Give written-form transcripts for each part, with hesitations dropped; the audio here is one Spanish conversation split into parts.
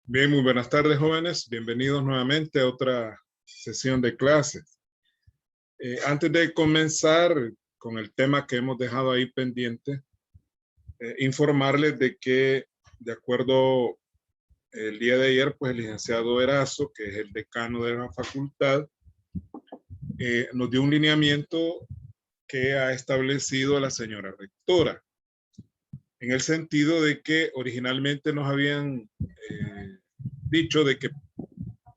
Bien, muy buenas tardes, jóvenes. Bienvenidos nuevamente a otra sesión de clases. Antes de comenzar con el tema que hemos dejado ahí pendiente, informarles de que, de acuerdo el día de ayer, pues el licenciado Erazo, que es el decano de la facultad, nos dio un lineamiento que ha establecido la señora rectora, en el sentido de que originalmente nos habían dicho de que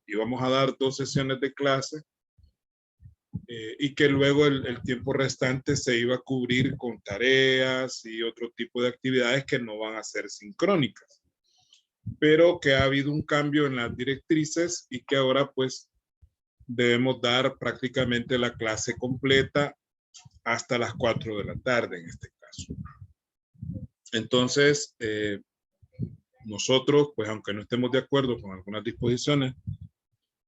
íbamos a dar 2 sesiones de clase y que luego el tiempo restante se iba a cubrir con tareas y otro tipo de actividades que no van a ser sincrónicas, pero que ha habido un cambio en las directrices y que ahora pues debemos dar prácticamente la clase completa hasta las 4 de la tarde en este caso. Entonces, nosotros, pues aunque no estemos de acuerdo con algunas disposiciones,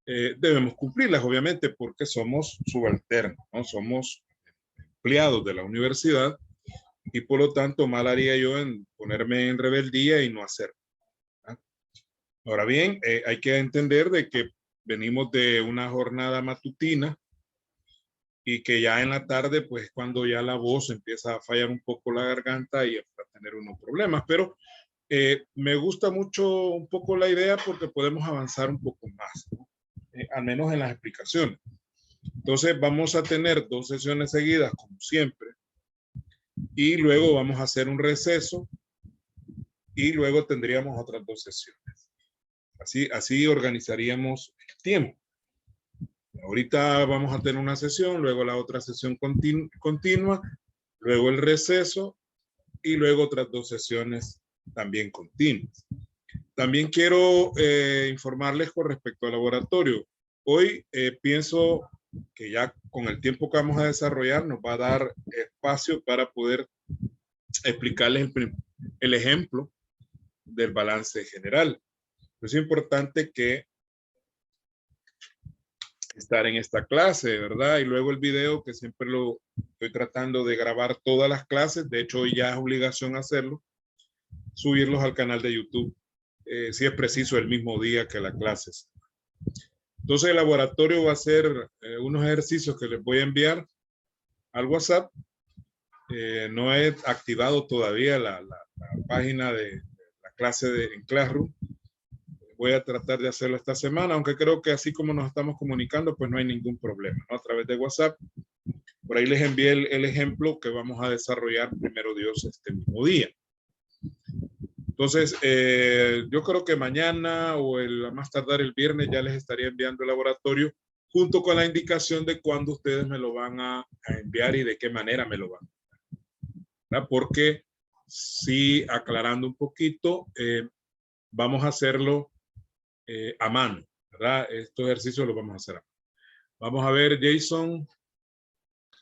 debemos cumplirlas, obviamente, porque somos subalternos, ¿no? Somos empleados de la universidad y por lo tanto mal haría yo en ponerme en rebeldía y no hacerlo, ¿verdad? Ahora bien, hay que entender de que venimos de una jornada matutina y que ya en la tarde, pues cuando ya la voz empieza a fallar un poco la garganta y a tener unos problemas, pero me gusta mucho un poco la idea porque podemos avanzar un poco más, ¿no? Al menos en las explicaciones. Entonces vamos a tener 2 sesiones seguidas, como siempre, y luego vamos a hacer un receso y luego tendríamos otras 2 sesiones. Así organizaríamos el tiempo. Ahorita vamos a tener una sesión, luego la otra sesión continua, luego el receso y luego otras 2 sesiones también continuas. También quiero informarles con respecto al laboratorio. Hoy pienso que ya con el tiempo que vamos a desarrollar nos va a dar espacio para poder explicarles el ejemplo del balance general. Es importante que estar en esta clase, ¿verdad? Y luego el video, que siempre lo estoy tratando de grabar todas las clases, de hecho hoy ya es obligación hacerlo, subirlos al canal de YouTube, si es preciso el mismo día que la clase. Entonces el laboratorio va a hacer unos ejercicios que les voy a enviar al WhatsApp. No he activado todavía la página de la clase en Classroom. Voy a tratar de hacerlo esta semana, aunque creo que así como nos estamos comunicando, pues no hay ningún problema, ¿no? A través de WhatsApp. Por ahí les envié el ejemplo que vamos a desarrollar, primero Dios, este mismo día. Entonces, yo creo que mañana o a más tardar el viernes ya les estaría enviando el laboratorio junto con la indicación de cuándo ustedes me lo van a enviar y de qué manera me lo van a enviar, ¿verdad? Porque sí, aclarando un poquito, vamos a hacerlo a mano, ¿verdad? Estos ejercicios los vamos a hacer a mano. Vamos a ver, Jason.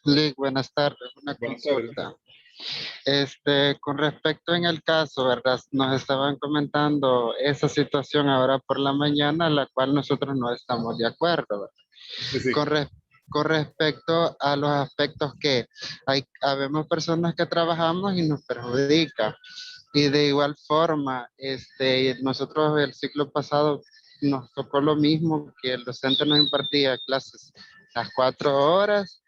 Lick, buenas tardes. Una Buenas tardes. consulta. Con respecto en el caso, ¿verdad? Nos estaban comentando esa situación ahora por la mañana, la cual nosotros no estamos de acuerdo, ¿verdad? Sí, sí. Con respecto a los aspectos que habemos personas que trabajamos y nos perjudica. Y de igual forma, nosotros el ciclo pasado nos tocó lo mismo, que el docente nos impartía clases las 4 horas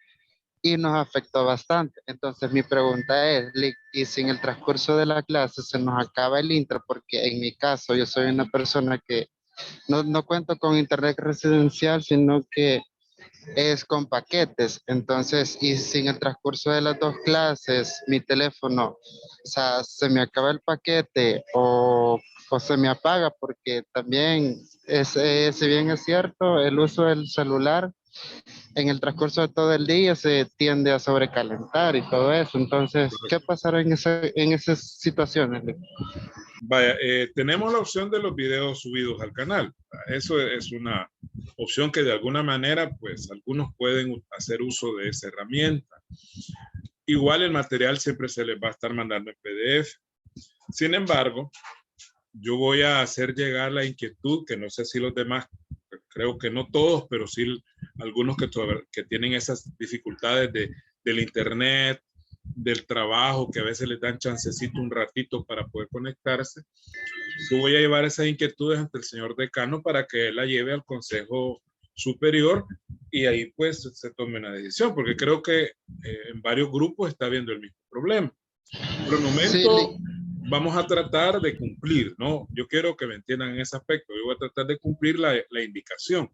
y nos afectó bastante. Entonces mi pregunta es, Lick, ¿y si en el transcurso de la clase se nos acaba el intro? Porque en mi caso yo soy una persona que no cuento con internet residencial, sino que es con paquetes. Entonces, y si en el transcurso de las 2 clases mi teléfono, o sea, se me acaba el paquete o se me apaga, porque también si bien es cierto, el uso del celular en el transcurso de todo el día se tiende a sobrecalentar y todo eso. Entonces, ¿qué pasará en esas situaciones? Vaya, tenemos la opción de los videos subidos al canal. Eso es una opción que de alguna manera, pues algunos pueden hacer uso de esa herramienta. Igual el material siempre se les va a estar mandando en PDF. Sin embargo, yo voy a hacer llegar la inquietud, que no sé si los demás, creo que no todos, pero sí algunos que tienen esas dificultades del internet del trabajo, que a veces les dan chancecito un ratito para poder conectarse. Yo voy a llevar esas inquietudes ante el señor decano para que él la lleve al Consejo Superior y ahí pues se tome una decisión, porque creo que en varios grupos está habiendo el mismo problema. Por el momento vamos a tratar de cumplir, ¿no? Yo quiero que me entiendan en ese aspecto. Yo voy a tratar de cumplir la indicación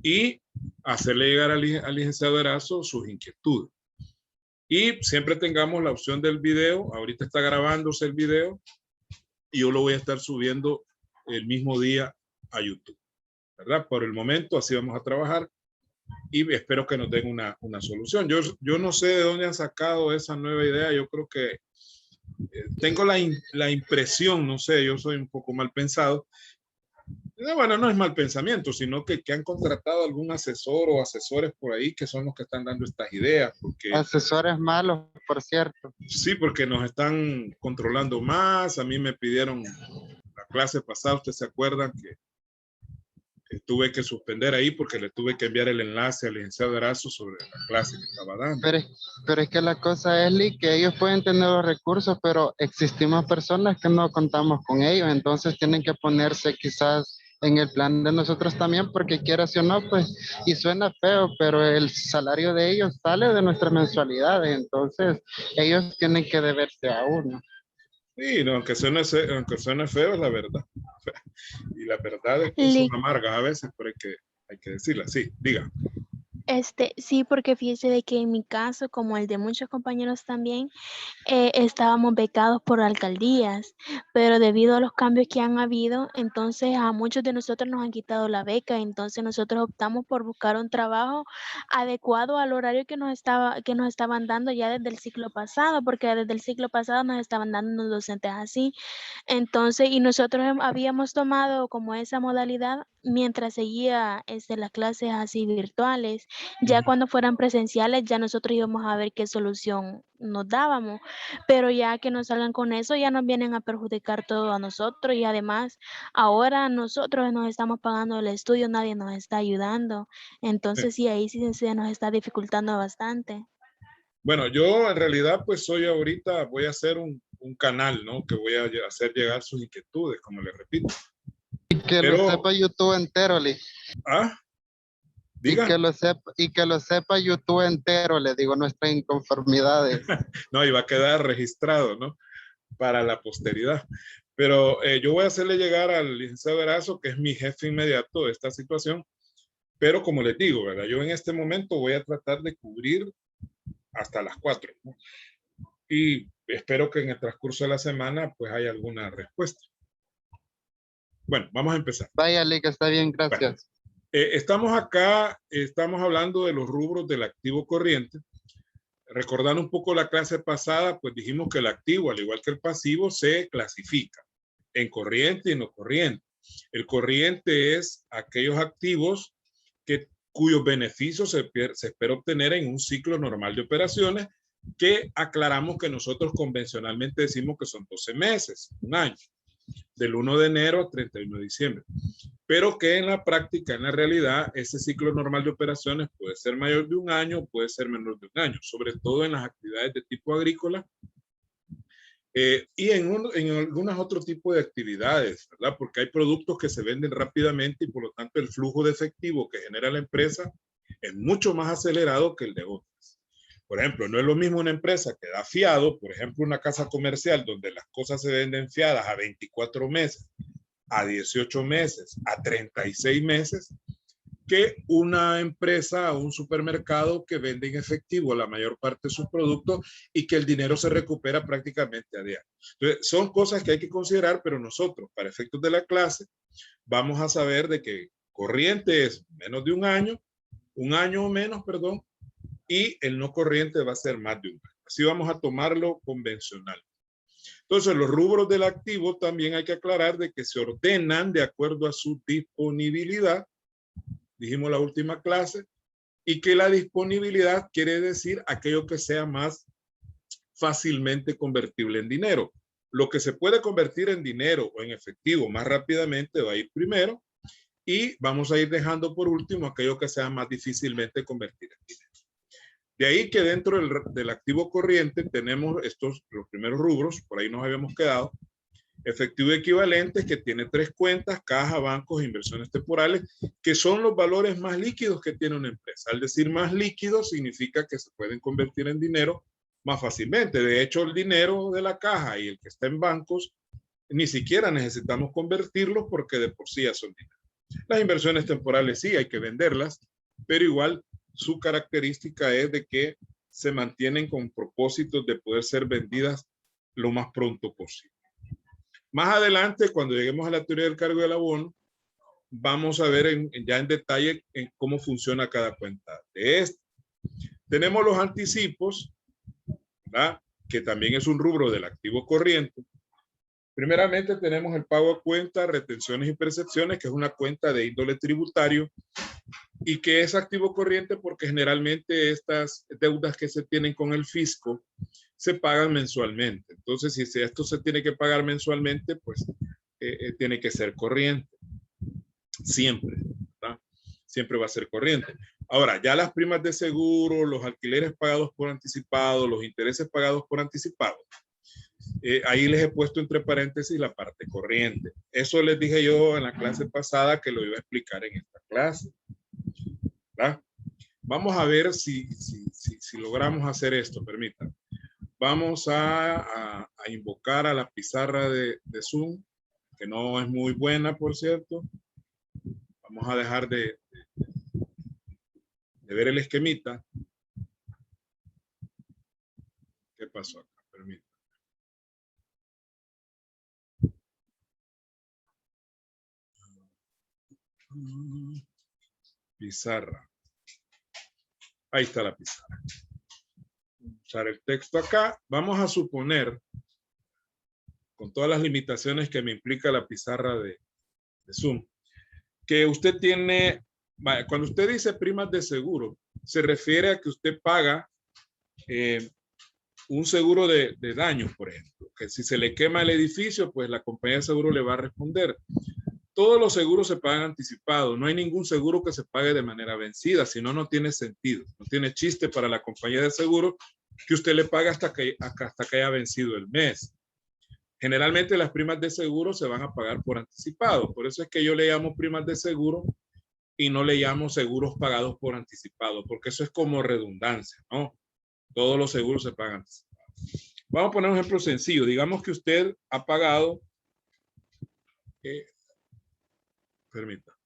y hacerle llegar al licenciado Erazo sus inquietudes. Y siempre tengamos la opción del video. Ahorita está grabándose el video y yo lo voy a estar subiendo el mismo día a YouTube, ¿verdad? Por el momento así vamos a trabajar y espero que nos den una solución. Yo no sé de dónde han sacado esa nueva idea. Yo creo que tengo la impresión, no sé, yo soy un poco mal pensado. Bueno, no es mal pensamiento, sino que han contratado algún asesor o asesores por ahí que son los que están dando estas ideas. Porque, asesores malos, por cierto. Sí, porque nos están controlando más. A mí me pidieron la clase pasada, ¿ustedes se acuerdan que tuve que suspender ahí porque le tuve que enviar el enlace al licenciado Erazo sobre la clase que estaba dando? Pero es que la cosa es, Lee, que ellos pueden tener los recursos, pero existimos personas que no contamos con ellos, entonces tienen que ponerse quizás en el plan de nosotros también, porque quieras o no, pues, y suena feo, pero el salario de ellos sale de nuestras mensualidades, entonces ellos tienen que deberse a uno. Sí, no, aunque suene feo, es la verdad. Y la verdad es que son amargas a veces, pero hay que decirla. Sí, diga. Sí, porque fíjese de que en mi caso, como el de muchos compañeros también, estábamos becados por alcaldías, pero debido a los cambios que han habido, entonces a muchos de nosotros nos han quitado la beca, entonces nosotros optamos por buscar un trabajo adecuado al horario que nos estaban dando ya desde el ciclo pasado, porque desde el ciclo pasado nos estaban dando unos docentes así. Entonces, y nosotros habíamos tomado como esa modalidad mientras seguía las clases así virtuales. Ya cuando fueran presenciales, ya nosotros íbamos a ver qué solución nos dábamos, pero ya que nos salgan con eso, ya nos vienen a perjudicar todo a nosotros y además ahora nosotros nos estamos pagando el estudio, nadie nos está ayudando, entonces sí, ahí sí se nos está dificultando bastante. Bueno, yo en realidad pues voy a hacer un canal, ¿no? Que voy a hacer llegar sus inquietudes, como les repito. Y que lo sepa YouTube entero, Lee. ¿Ah? Diga. Y que lo sepa YouTube entero, le digo, nuestras inconformidades. No, y va a quedar registrado, ¿no? Para la posteridad. Pero yo voy a hacerle llegar al licenciado Erazo, que es mi jefe inmediato de esta situación. Pero como les digo, ¿verdad? Yo en este momento voy a tratar de cubrir hasta las 4, ¿no? Y espero que en el transcurso de la semana pues haya alguna respuesta. Bueno, vamos a empezar. Vaya, Lee, que está bien, gracias. Bueno, estamos acá, estamos hablando de los rubros del activo corriente. Recordando un poco la clase pasada, pues dijimos que el activo, al igual que el pasivo, se clasifica en corriente y no corriente. El corriente es aquellos activos cuyos beneficios se espera obtener en un ciclo normal de operaciones, que aclaramos que nosotros convencionalmente decimos que son 12 meses, un año, del 1 de enero al 31 de diciembre. Pero que en la práctica, en la realidad, ese ciclo normal de operaciones puede ser mayor de un año, puede ser menor de un año, sobre todo en las actividades de tipo agrícola y en algunos otros tipos de actividades, ¿verdad? Porque hay productos que se venden rápidamente y por lo tanto el flujo de efectivo que genera la empresa es mucho más acelerado que el de otras. Por ejemplo, no es lo mismo una empresa que da fiado, por ejemplo, una casa comercial donde las cosas se venden fiadas a 24 meses, a 18 meses, a 36 meses, que una empresa o un supermercado que vende en efectivo la mayor parte de sus productos y que el dinero se recupera prácticamente a diario. Entonces, son cosas que hay que considerar, pero nosotros, para efectos de la clase, vamos a saber de que corriente es menos de un año o menos, perdón, y el no corriente va a ser más de un año. Así vamos a tomarlo convencional. Entonces, los rubros del activo también hay que aclarar de que se ordenan de acuerdo a su disponibilidad, dijimos la última clase, y que la disponibilidad quiere decir aquello que sea más fácilmente convertible en dinero. Lo que se puede convertir en dinero o en efectivo más rápidamente va a ir primero y vamos a ir dejando por último aquello que sea más difícilmente convertir en dinero. De ahí que dentro del activo corriente tenemos los primeros rubros, por ahí nos habíamos quedado. Efectivo equivalente, que tiene 3 cuentas: caja, bancos e inversiones temporales, que son los valores más líquidos que tiene una empresa. Al decir más líquidos, significa que se pueden convertir en dinero más fácilmente. De hecho, el dinero de la caja y el que está en bancos, ni siquiera necesitamos convertirlos porque de por sí ya son dinero. Las inversiones temporales sí hay que venderlas, pero igual su característica es de que se mantienen con propósitos de poder ser vendidas lo más pronto posible. Más adelante, cuando lleguemos a la teoría del cargo del abono, vamos a ver ya en detalle cómo funciona cada cuenta de esto. Tenemos los anticipos, ¿verdad?, que también es un rubro del activo corriente. Primeramente tenemos el pago a cuenta, retenciones y percepciones, que es una cuenta de índole tributario y que es activo corriente porque generalmente estas deudas que se tienen con el fisco se pagan mensualmente. Entonces, si esto se tiene que pagar mensualmente, pues tiene que ser corriente. Siempre, ¿verdad? Siempre va a ser corriente. Ahora, ya las primas de seguro, los alquileres pagados por anticipado, los intereses pagados por anticipado, ahí les he puesto entre paréntesis la parte corriente. Eso les dije yo en la clase pasada que lo iba a explicar en esta clase, ¿verdad? Vamos a ver si logramos hacer esto, permítanme. Vamos a invocar a la pizarra de Zoom, que no es muy buena, por cierto. Vamos a dejar de ver el esquemita. ¿Qué pasó acá? Permítanme. Pizarra. Ahí está la pizarra. Usar el texto acá. Vamos a suponer, con todas las limitaciones que me implica la pizarra de Zoom, que usted tiene, cuando usted dice primas de seguro, se refiere a que usted paga un seguro de daños, por ejemplo, que si se le quema el edificio, pues la compañía de seguro le va a responder. Todos los seguros se pagan anticipados. No hay ningún seguro que se pague de manera vencida, si no, no tiene sentido. No tiene chiste para la compañía de seguro que usted le paga hasta que haya vencido el mes. Generalmente las primas de seguro se van a pagar por anticipado. Por eso es que yo le llamo primas de seguro y no le llamo seguros pagados por anticipado, porque eso es como redundancia, ¿no? Todos los seguros se pagan anticipados. Vamos a poner un ejemplo sencillo. Digamos que usted ha pagado... permítame.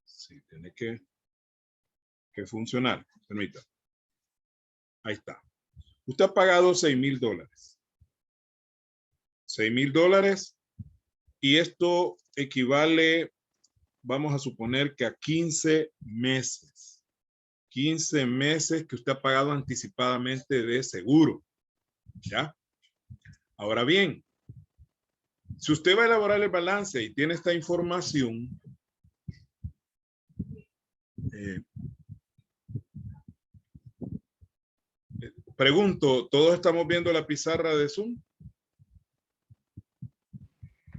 Sí, tiene que funcionar. Permítame. Ahí está. Usted ha pagado $6,000. $6,000 y esto equivale, vamos a suponer que a 15 meses. 15 meses que usted ha pagado anticipadamente de seguro. ¿Ya? Ahora bien, si usted va a elaborar el balance y tiene esta información, pregunto, ¿todos estamos viendo la pizarra de Zoom?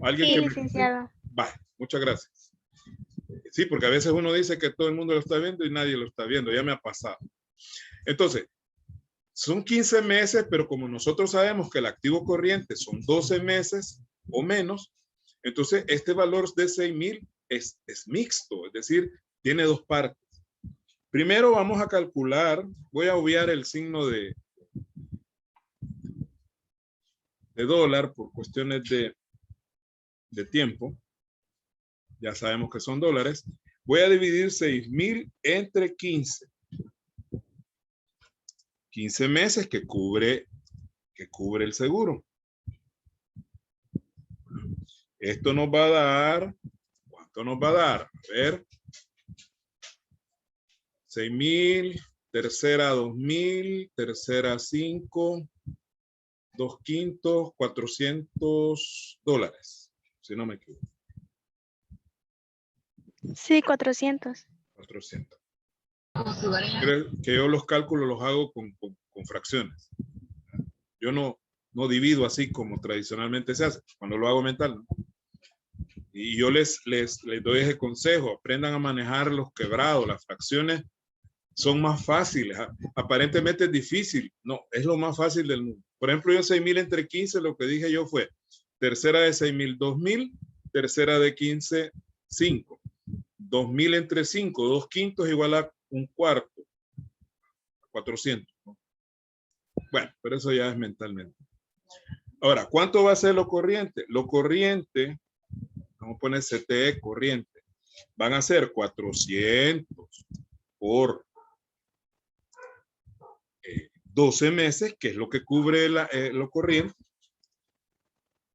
¿Alguien? Sí, licenciado. Vale, muchas gracias. Sí, porque a veces uno dice que todo el mundo lo está viendo y nadie lo está viendo. Ya me ha pasado. Entonces, son 15 meses, pero como nosotros sabemos que el activo corriente son 12 meses o menos, entonces este valor de 6,000 es mixto, es decir, tiene dos partes. Primero vamos a calcular, voy a obviar el signo de dólar por cuestiones de tiempo. Ya sabemos que son dólares. Voy a dividir 6,000 entre 15. 15 meses que cubre el seguro. Esto nos va a dar, ¿cuánto nos va a dar? A ver. 6,000, tercera 2,000, tercera 5, 2/5, $400, si no me equivoco. Sí, 400. 400. Creo que yo los cálculos los hago con fracciones. Yo no divido así como tradicionalmente se hace, cuando lo hago mental, ¿no? Y yo les doy ese consejo, aprendan a manejar los quebrados, las fracciones, son más fáciles. Aparentemente es difícil. No, es lo más fácil del mundo. Por ejemplo, yo 6,000 entre 15, lo que dije yo fue tercera de 6,000, 2,000, tercera de 15, 5. 2,000 entre 5, 2/5 igual a 1/4. 400. ¿No? Bueno, pero eso ya es mentalmente. Ahora, ¿cuánto va a ser lo corriente? Lo corriente, vamos a poner CTE corriente, van a ser 400 por 12 meses, que es lo que cubre lo corriente,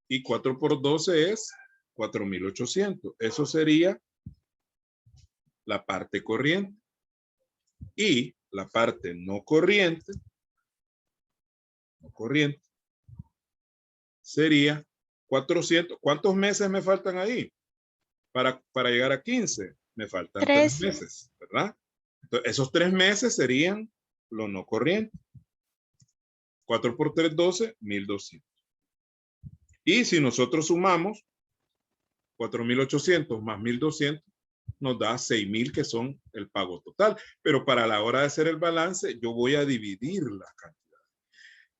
y 4 por 12 es 4,800. Eso sería la parte corriente. Y la parte no corriente sería 400. ¿Cuántos meses me faltan ahí? Para llegar a 15, me faltan 3 meses, ¿verdad? Entonces, esos 3 meses serían lo no corriente. 4 por 3, 12, 1,200. Y si nosotros sumamos 4,800 más 1,200, nos da 6,000, que son el pago total. Pero para la hora de hacer el balance, yo voy a dividir la cantidad.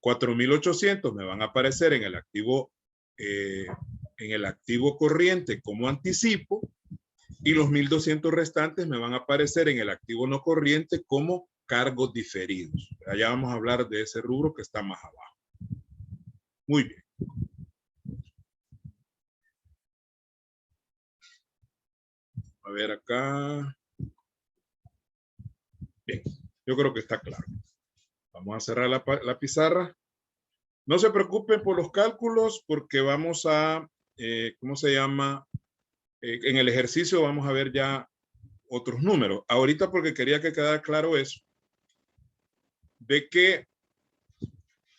4,800 me van a aparecer en el activo corriente como anticipo, y los 1,200 restantes me van a aparecer en el activo no corriente como cargos diferidos. Allá vamos a hablar de ese rubro que está más abajo. Muy bien. A ver acá. Bien, yo creo que está claro. Vamos a cerrar la pizarra. No se preocupen por los cálculos, porque vamos a, ¿cómo se llama? En el ejercicio vamos a ver ya otros números. Ahorita, porque quería que quedara claro eso, de que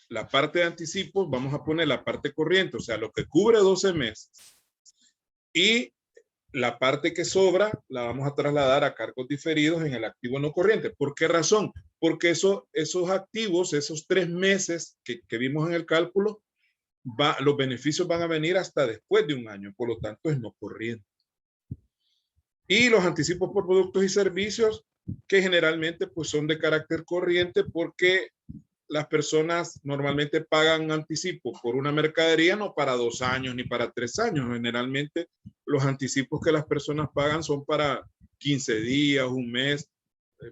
la parte de anticipos, vamos a poner la parte corriente, o sea, lo que cubre 12 meses. Y la parte que sobra la vamos a trasladar a cargos diferidos en el activo no corriente. ¿Por qué razón? Porque esos activos, esos 3 meses que vimos en el cálculo, los beneficios van a venir hasta después de un año, por lo tanto es no corriente. Y los anticipos por productos y servicios, que generalmente pues son de carácter corriente, porque las personas normalmente pagan anticipo por una mercadería no para 2 años ni para 3 años. Generalmente los anticipos que las personas pagan son para 15 días, un mes,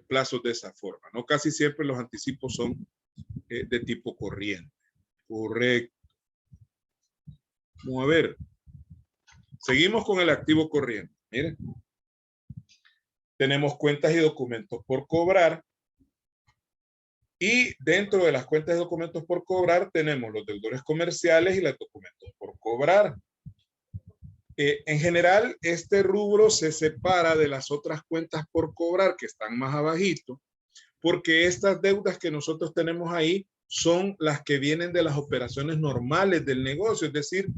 plazos de esa forma, ¿no? Casi siempre los anticipos son de tipo corriente. Correcto. Vamos a ver. Seguimos con el activo corriente. Miren. Tenemos cuentas y documentos por cobrar. Y dentro de las cuentas y documentos por cobrar tenemos los deudores comerciales y los documentos por cobrar. En general, este rubro se separa de las otras cuentas por cobrar que están más abajito, porque estas deudas que nosotros tenemos ahí son las que vienen de las operaciones normales del negocio, es decir,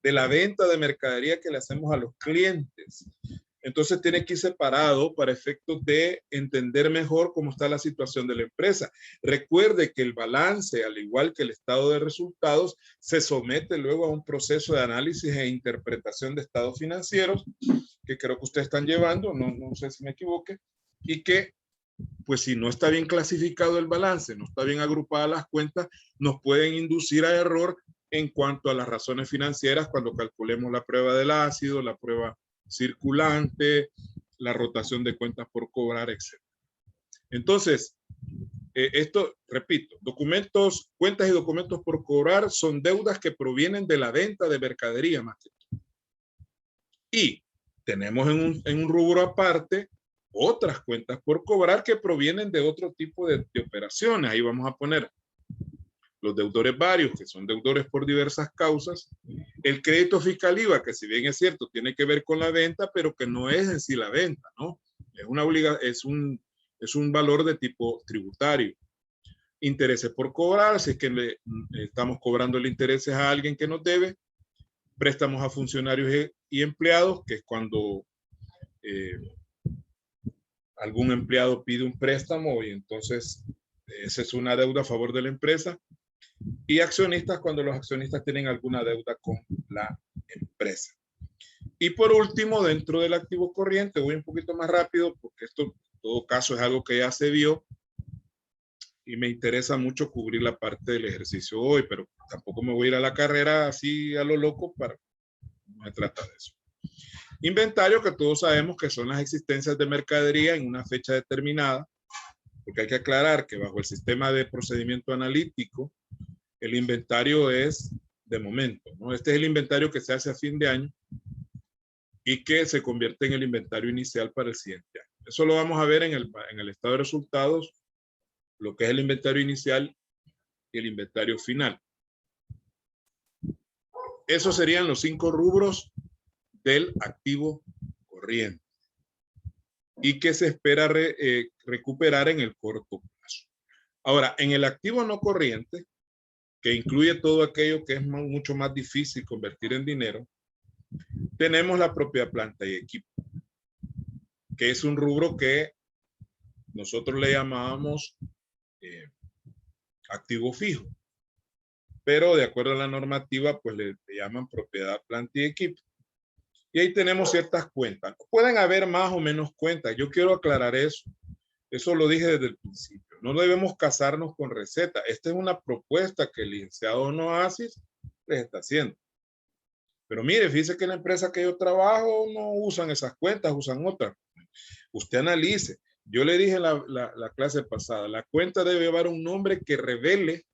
de la venta de mercadería que le hacemos a los clientes. Entonces tiene que ir separado para efectos de entender mejor cómo está la situación de la empresa. Recuerde que el balance, al igual que el estado de resultados, se somete luego a un proceso de análisis e interpretación de estados financieros, que creo que ustedes están llevando, no sé si me equivoque, y que, pues si no está bien clasificado el balance, no está bien agrupadas las cuentas, nos pueden inducir a error en cuanto a las razones financieras cuando calculemos la prueba del ácido, la prueba circulante, la rotación de cuentas por cobrar, etc. Entonces, esto, repito, documentos, cuentas y documentos por cobrar son deudas que provienen de la venta de mercadería más que todo. Y tenemos en un rubro aparte otras cuentas por cobrar que provienen de otro tipo de operaciones. Ahí vamos a poner los deudores varios, que son deudores por diversas causas, el crédito fiscal IVA, que si bien es cierto, tiene que ver con la venta, pero que no es en sí la venta, ¿no? Es un valor de tipo tributario. Intereses por cobrar, si es que le estamos cobrando el interés a alguien que nos debe. Préstamos a funcionarios y empleados, que es cuando algún empleado pide un préstamo y entonces esa es una deuda a favor de la empresa. Y accionistas, cuando los accionistas tienen alguna deuda con la empresa. Y por último, dentro del activo corriente, voy un poquito más rápido porque esto en todo caso es algo que ya se vio y me interesa mucho cubrir la parte del ejercicio hoy, pero tampoco me voy a ir a la carrera así a lo loco para, no se trata de eso. Inventario, que todos sabemos que son las existencias de mercadería en una fecha determinada, porque hay que aclarar que bajo el sistema de procedimiento analítico, el inventario es de momento, ¿no? Este es el inventario que se hace a fin de año y que se convierte en el inventario inicial para el siguiente año. Eso lo vamos a ver en el estado de resultados, lo que es el inventario inicial y el inventario final. Esos serían los 5 rubros del activo corriente y que se espera recuperar en el corto plazo. Ahora, en el activo no corriente, que incluye todo aquello que es mucho más difícil convertir en dinero, tenemos la propiedad, planta y equipo, que es un rubro que nosotros le llamábamos activo fijo, pero de acuerdo a la normativa, pues le llaman propiedad, planta y equipo. Y ahí tenemos ciertas cuentas. Pueden haber más o menos cuentas. Yo quiero aclarar eso. Eso lo dije desde el principio. No debemos casarnos con recetas. Esta es una propuesta que el licenciado Noasis les está haciendo. Pero mire, fíjese que en la empresa que yo trabajo no usan esas cuentas, usan otras. Usted analice. Yo le dije en la clase pasada, la cuenta debe llevar un nombre que revele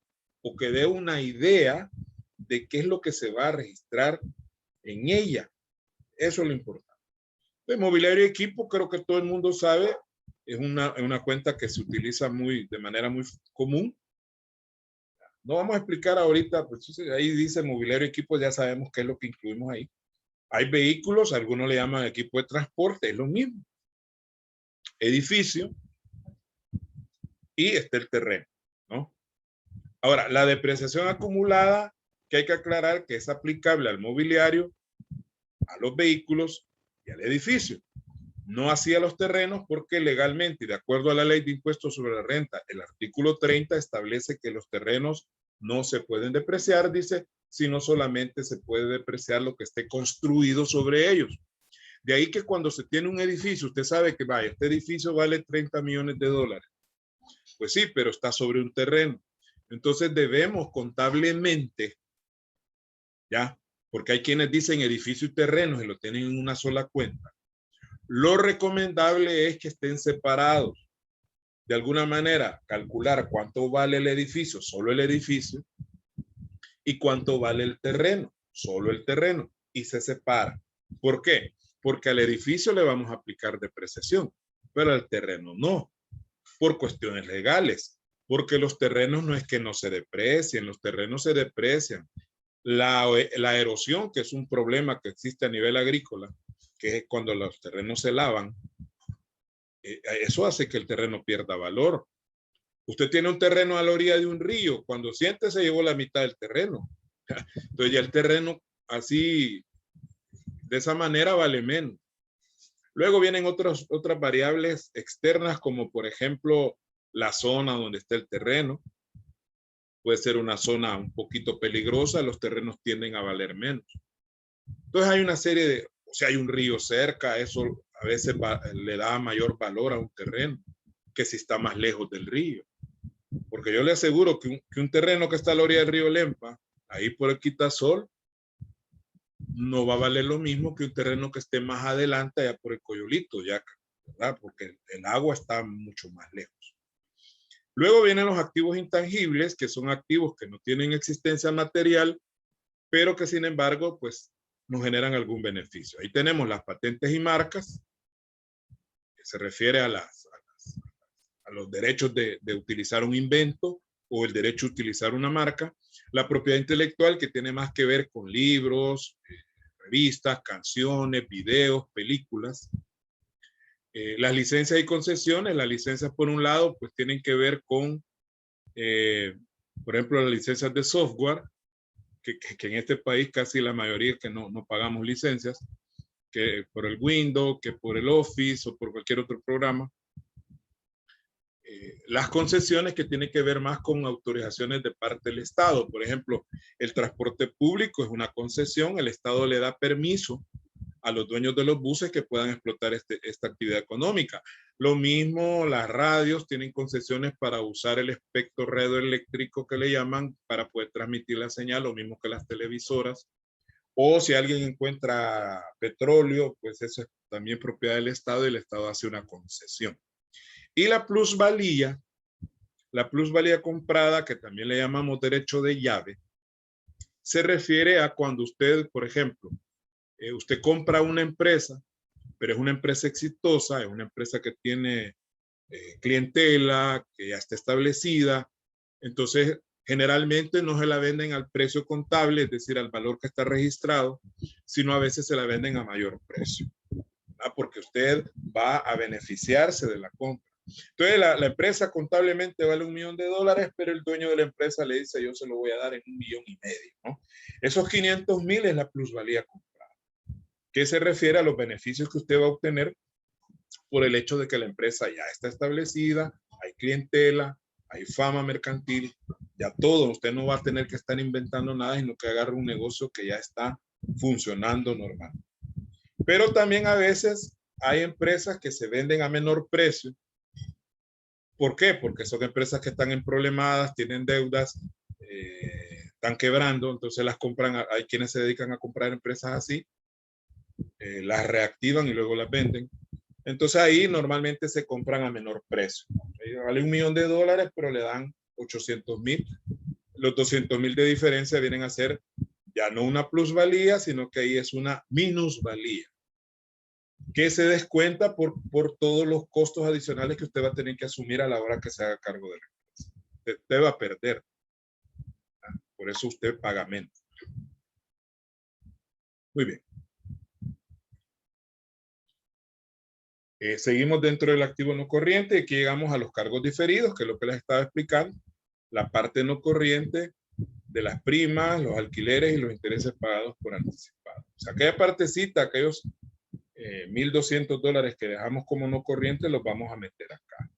o que dé una idea de qué es lo que se va a registrar en ella. Eso es lo importante. El mobiliario y equipo, creo que todo el mundo sabe, es una cuenta que se utiliza de manera muy común. No vamos a explicar ahorita, pues ahí dice mobiliario y equipo, ya sabemos qué es lo que incluimos ahí. Hay vehículos, algunos le llaman equipo de transporte, es lo mismo. Edificio y está el terreno, ¿no? Ahora, la depreciación acumulada, que hay que aclarar que es aplicable al mobiliario, a los vehículos y al edificio. No así a los terrenos, porque legalmente y de acuerdo a la ley de impuestos sobre la renta, el artículo 30 establece que los terrenos no se pueden depreciar, dice, sino solamente se puede depreciar lo que esté construido sobre ellos. De ahí que cuando se tiene un edificio, usted sabe que vaya, este edificio vale 30 millones de dólares. Pues sí, pero está sobre un terreno. Entonces debemos contablemente, ya, porque hay quienes dicen edificio y terrenos y lo tienen en una sola cuenta. Lo recomendable es que estén separados. De alguna manera, calcular cuánto vale el edificio, solo el edificio, y cuánto vale el terreno, solo el terreno, y se separa. ¿Por qué? Porque al edificio le vamos a aplicar depreciación, pero al terreno no, por cuestiones legales, porque los terrenos no es que no se deprecien, los terrenos se deprecian. La erosión, que es un problema que existe a nivel agrícola, que es cuando los terrenos se lavan, eso hace que el terreno pierda valor. Usted tiene un terreno a la orilla de un río, cuando siente se llevó la mitad del terreno. Entonces ya el terreno así, de esa manera vale menos. Luego vienen otras variables externas, como por ejemplo la zona donde está el terreno. Puede ser una zona un poquito peligrosa, los terrenos tienden a valer menos. Entonces hay una serie de, o sea, hay un río cerca, eso a veces le da mayor valor a un terreno que si está más lejos del río. Porque yo le aseguro que un terreno que está a la orilla del río Lempa, ahí por el Quitasol, no va a valer lo mismo que un terreno que esté más adelante, allá por el Coyolito, ya, ¿verdad? Porque el agua está mucho más lejos. Luego vienen los activos intangibles, que son activos que no tienen existencia material, pero que sin embargo, pues, nos generan algún beneficio. Ahí tenemos las patentes y marcas, que se refiere a los derechos de utilizar un invento o el derecho a utilizar una marca. La propiedad intelectual, que tiene más que ver con libros, revistas, canciones, videos, películas. Las licencias y concesiones, las licencias por un lado, pues tienen que ver con, por ejemplo, las licencias de software, que en este país casi la mayoría que no pagamos licencias, que por el Windows, que por el Office o por cualquier otro programa. Las concesiones, que tienen que ver más con autorizaciones de parte del Estado. Por ejemplo, el transporte público es una concesión, el Estado le da permiso a los dueños de los buses que puedan explotar esta actividad económica. Lo mismo, las radios tienen concesiones para usar el espectro radioeléctrico que le llaman para poder transmitir la señal, lo mismo que las televisoras. O si alguien encuentra petróleo, pues eso es también propiedad del Estado y el Estado hace una concesión. Y la plusvalía comprada, que también le llamamos derecho de llave, se refiere a cuando usted, por ejemplo, usted compra una empresa, pero es una empresa exitosa, es una empresa que tiene clientela, que ya está establecida. Entonces, generalmente no se la venden al precio contable, es decir, al valor que está registrado, sino a veces se la venden a mayor precio, ¿verdad? Porque usted va a beneficiarse de la compra. Entonces, la empresa contablemente vale $1 millón, pero el dueño de la empresa le dice, yo se lo voy a dar en $1,5 millones, ¿no? Esos 500,000 es la plusvalía comprada, que se refiere a los beneficios que usted va a obtener por el hecho de que la empresa ya está establecida, hay clientela, hay fama mercantil, ya todo, usted no va a tener que estar inventando nada, sino que agarre un negocio que ya está funcionando normal. Pero también a veces hay empresas que se venden a menor precio. ¿Por qué? Porque son empresas que están problemadas, tienen deudas, están quebrando, entonces las compran, hay quienes se dedican a comprar empresas así, las reactivan y luego las venden. Entonces ahí normalmente se compran a menor precio. Vale $1 millón, pero le dan 800,000. Los 200,000 de diferencia vienen a ser ya no una plusvalía, sino que ahí es una minusvalía, que se descuenta por todos los costos adicionales que usted va a tener que asumir a la hora que se haga cargo de la empresa. Usted va a perder. Por eso usted paga menos. Muy bien. Seguimos dentro del activo no corriente y aquí llegamos a los cargos diferidos, que es lo que les estaba explicando. La parte no corriente de las primas, los alquileres y los intereses pagados por anticipado. O sea, aquella partecita, aquellos $1,200 que dejamos como no corriente, los vamos a meter acá.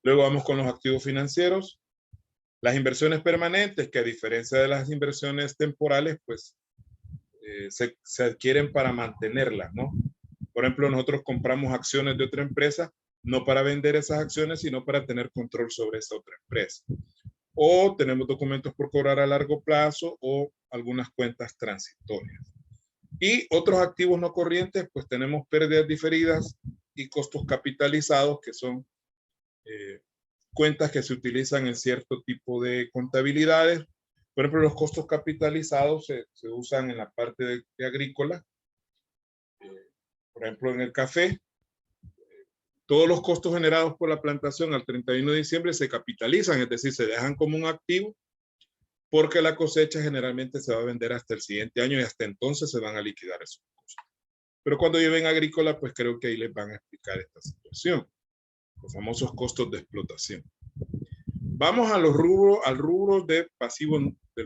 Luego vamos con los activos financieros. Las inversiones permanentes, que a diferencia de las inversiones temporales, pues se adquieren para mantenerlas, ¿no? Por ejemplo, nosotros compramos acciones de otra empresa, no para vender esas acciones, sino para tener control sobre esa otra empresa. O tenemos documentos por cobrar a largo plazo o algunas cuentas transitorias. Y otros activos no corrientes, pues tenemos pérdidas diferidas y costos capitalizados, que son cuentas que se utilizan en cierto tipo de contabilidades. Por ejemplo, los costos capitalizados se usan en la parte de agrícola. Por ejemplo, en el café, todos los costos generados por la plantación al 31 de diciembre se capitalizan, es decir, se dejan como un activo, porque la cosecha generalmente se va a vender hasta el siguiente año y hasta entonces se van a liquidar esos costos. Pero cuando lleven agrícola, pues creo que ahí les van a explicar esta situación, los famosos costos de explotación. Vamos a los rubros, al rubro del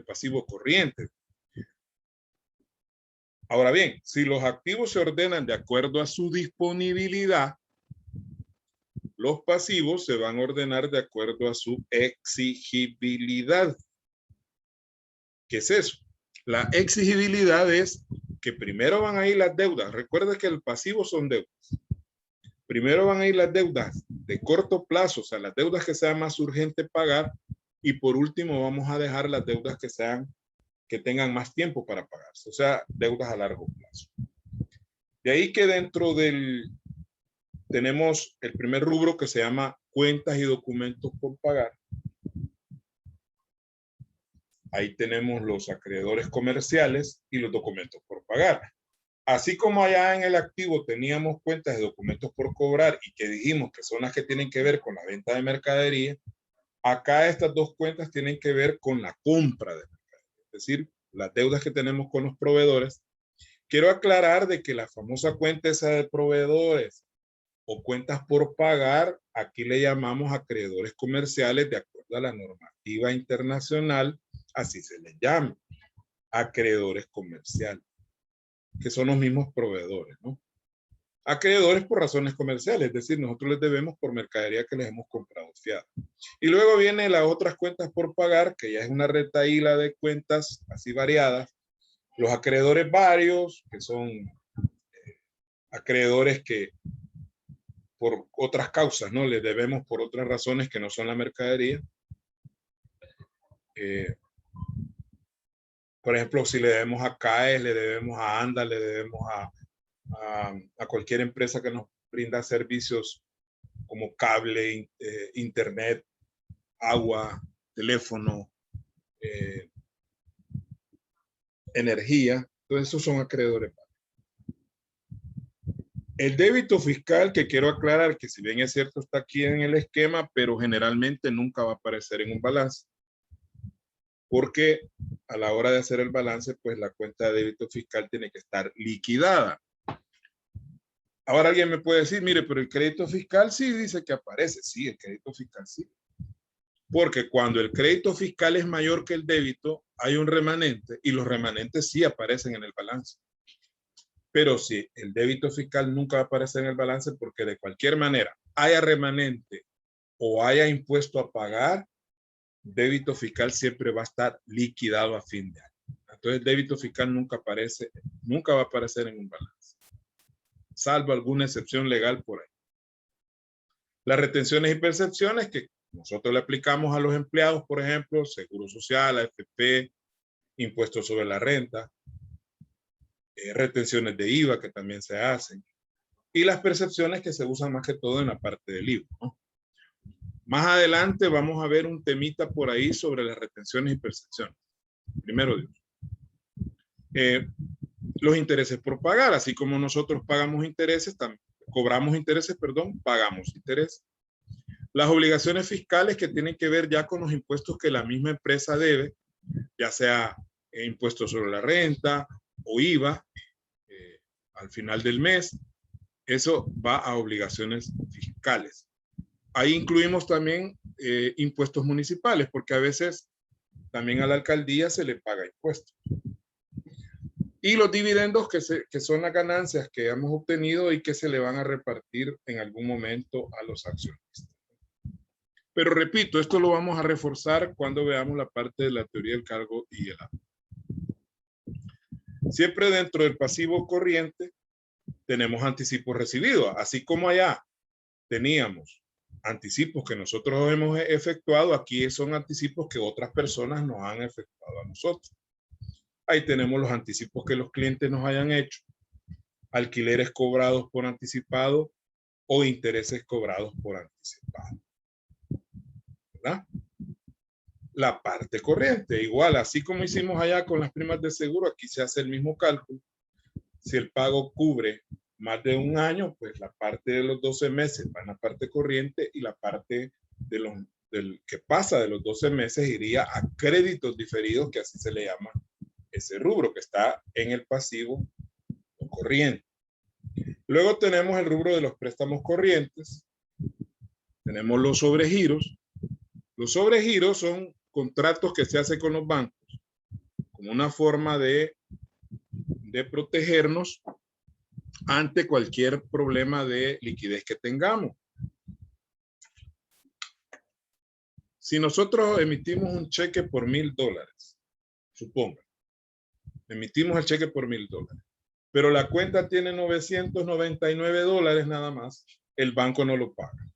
pasivo corriente. Ahora bien, si los activos se ordenan de acuerdo a su disponibilidad, los pasivos se van a ordenar de acuerdo a su exigibilidad. ¿Qué es eso? La exigibilidad es que primero van a ir las deudas. Recuerda que el pasivo son deudas. Primero van a ir las deudas de corto plazo, o sea, las deudas que sea más urgente pagar. Y por último vamos a dejar las deudas que tengan más tiempo para pagarse, o sea, deudas a largo plazo. De ahí que dentro tenemos el primer rubro que se llama cuentas y documentos por pagar. Ahí tenemos los acreedores comerciales y los documentos por pagar. Así como allá en el activo teníamos cuentas de documentos por cobrar y que dijimos que son las que tienen que ver con la venta de mercadería, acá estas dos cuentas tienen que ver con la compra de mercadería, es decir, las deudas que tenemos con los proveedores. Quiero aclarar de que la famosa cuenta esa de proveedores o cuentas por pagar, aquí le llamamos acreedores comerciales de acuerdo a la normativa internacional, así se les llama, acreedores comerciales, que son los mismos proveedores, ¿no? Acreedores por razones comerciales, es decir, nosotros les debemos por mercadería que les hemos comprado fiada. Y luego vienen las otras cuentas por pagar, que ya es una retahíla de cuentas así variadas, Los acreedores varios, que son acreedores que por otras causas, ¿no? Les debemos por otras razones que no son la mercadería. Por ejemplo, si le debemos a CAES, le debemos a ANDA, le debemos a cualquier empresa que nos brinda servicios como cable, internet, agua, teléfono, energía. Entonces, esos son acreedores. El débito fiscal, que quiero aclarar que si bien es cierto está aquí en el esquema, pero generalmente nunca va a aparecer en un balance. Porque a la hora de hacer el balance, pues la cuenta de débito fiscal tiene que estar liquidada. Ahora alguien me puede decir, mire, pero el crédito fiscal sí dice que aparece. Sí, el crédito fiscal sí. Porque cuando el crédito fiscal es mayor que el débito, hay un remanente y los remanentes sí aparecen en el balance. Pero sí, el débito fiscal nunca va a aparecer en el balance porque de cualquier manera, haya remanente o haya impuesto a pagar, débito fiscal siempre va a estar liquidado a fin de año. Entonces, débito fiscal nunca va a aparecer en un balance, salvo alguna excepción legal por ahí. Las retenciones y percepciones que nosotros le aplicamos a los empleados, por ejemplo, Seguro Social, AFP, impuestos sobre la renta, retenciones de IVA que también se hacen, y las percepciones que se usan más que todo en la parte del IVA, ¿no? Más adelante vamos a ver un temita por ahí sobre las retenciones y percepciones. Primero Dios. Los intereses por pagar, así como nosotros pagamos intereses, cobramos intereses, perdón, pagamos intereses. Las obligaciones fiscales que tienen que ver ya con los impuestos que la misma empresa debe, ya sea impuestos sobre la renta o IVA, al final del mes, eso va a obligaciones fiscales. Ahí incluimos también impuestos municipales, porque a veces también a la alcaldía se le paga impuestos. Y los dividendos que son las ganancias que hemos obtenido y que se le van a repartir en algún momento a los accionistas. Pero repito, esto lo vamos a reforzar cuando veamos la parte de la teoría del cargo y el hábito. Siempre dentro del pasivo corriente tenemos anticipos recibidos, así como allá teníamos anticipos que nosotros hemos efectuado, aquí son anticipos que otras personas nos han efectuado a nosotros. Ahí tenemos los anticipos que los clientes nos hayan hecho, alquileres cobrados por anticipado o intereses cobrados por anticipado, ¿verdad? La parte corriente, igual, así como hicimos allá con las primas de seguro, aquí se hace el mismo cálculo. Si el pago cubre más de un año, pues la parte de los 12 meses va en la parte corriente y la parte del que pasa de los 12 meses iría a créditos diferidos, que así se le llama ese rubro que está en el pasivo corriente. Luego tenemos el rubro de los préstamos corrientes. Tenemos los sobregiros. Los sobregiros son contratos que se hacen con los bancos como una forma de protegernos ante cualquier problema de liquidez que tengamos. Si nosotros emitimos un cheque por $1,000, suponga, emitimos el cheque por $1,000, pero la cuenta tiene $999 nada más, el banco no lo paga.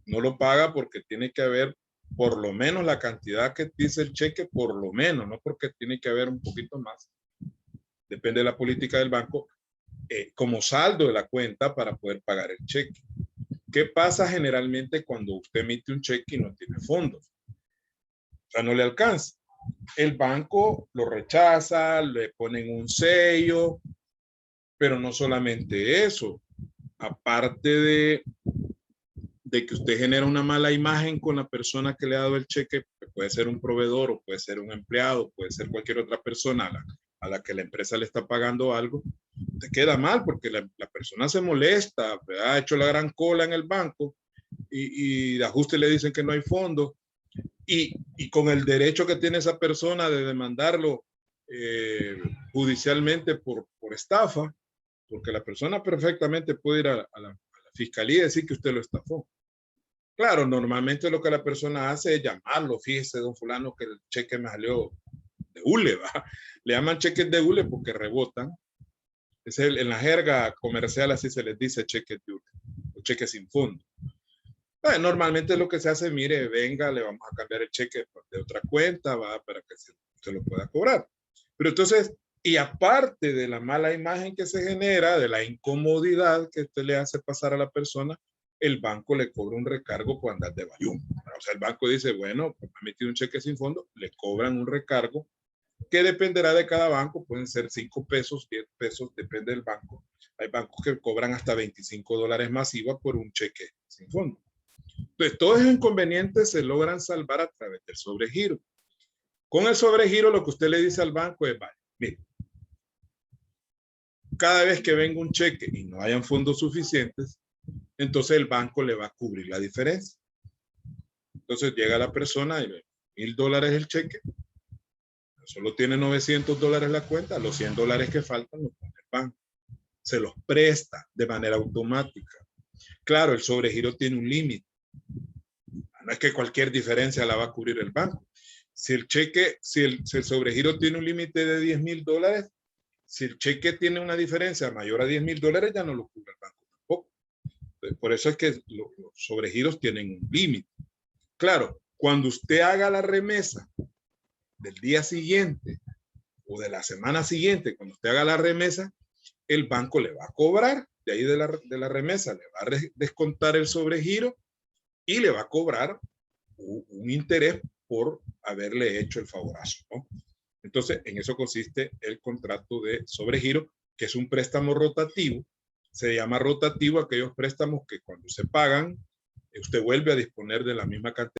No lo paga porque tiene que haber por lo menos la cantidad que dice el cheque, por lo menos, no porque tiene que haber un poquito más. Depende de la política del banco, como saldo de la cuenta para poder pagar el cheque. ¿Qué pasa generalmente cuando usted emite un cheque y no tiene fondos? O sea, no le alcanza. El banco lo rechaza, le ponen un sello, pero no solamente eso. Aparte de que usted genera una mala imagen con la persona que le ha dado el cheque, que puede ser un proveedor o puede ser un empleado, puede ser cualquier otra persona a la que la empresa le está pagando algo, te queda mal porque la persona se molesta, ha hecho la gran cola en el banco y de ajuste le dicen que no hay fondos y con el derecho que tiene esa persona de demandarlo judicialmente por estafa, porque la persona perfectamente puede ir a la fiscalía y decir que usted lo estafó. Claro, normalmente lo que la persona hace es llamarlo, fíjese, don fulano, que el cheque me salió hule, ¿va? Le llaman cheques de hule porque rebotan. En la jerga comercial así se les dice cheques de hule, o cheques sin fondo. Normalmente lo que se hace, mire, venga, le vamos a cambiar el cheque de otra cuenta, va, para que se lo pueda cobrar. Pero entonces, y aparte de la mala imagen que se genera, de la incomodidad que usted le hace pasar a la persona, el banco le cobra un recargo por andar de bayún. O sea, el banco dice, bueno, pues me ha metido un cheque sin fondo, le cobran un recargo que dependerá de cada banco, pueden ser 5 pesos, 10 pesos, depende del banco. Hay bancos que cobran hasta $25 masiva por un cheque sin fondo. Entonces, todos esos inconvenientes se logran salvar a través del sobregiro. Con el sobregiro, lo que usted le dice al banco es, vale, mire, cada vez que venga un cheque y no hayan fondos suficientes, entonces el banco le va a cubrir la diferencia. Entonces llega la persona y ve, $1,000 el cheque, solo tiene $900 la cuenta, los $100 que faltan los pone el banco. Se los presta de manera automática. Claro, el sobregiro tiene un límite. No es que cualquier diferencia la va a cubrir el banco. Si el sobregiro tiene un límite de $10,000, si el cheque tiene una diferencia mayor a $10,000, ya no lo cubre el banco tampoco. Entonces, por eso es que los sobregiros tienen un límite. Claro, cuando usted haga la remesa del día siguiente o de la semana siguiente, cuando usted haga la remesa, el banco le va a cobrar de ahí de la remesa, le va a descontar el sobregiro y le va a cobrar un interés por haberle hecho el favorazo, ¿no? Entonces, en eso consiste el contrato de sobregiro, que es un préstamo rotativo. Se llama rotativo aquellos préstamos que cuando se pagan, usted vuelve a disponer de la misma cantidad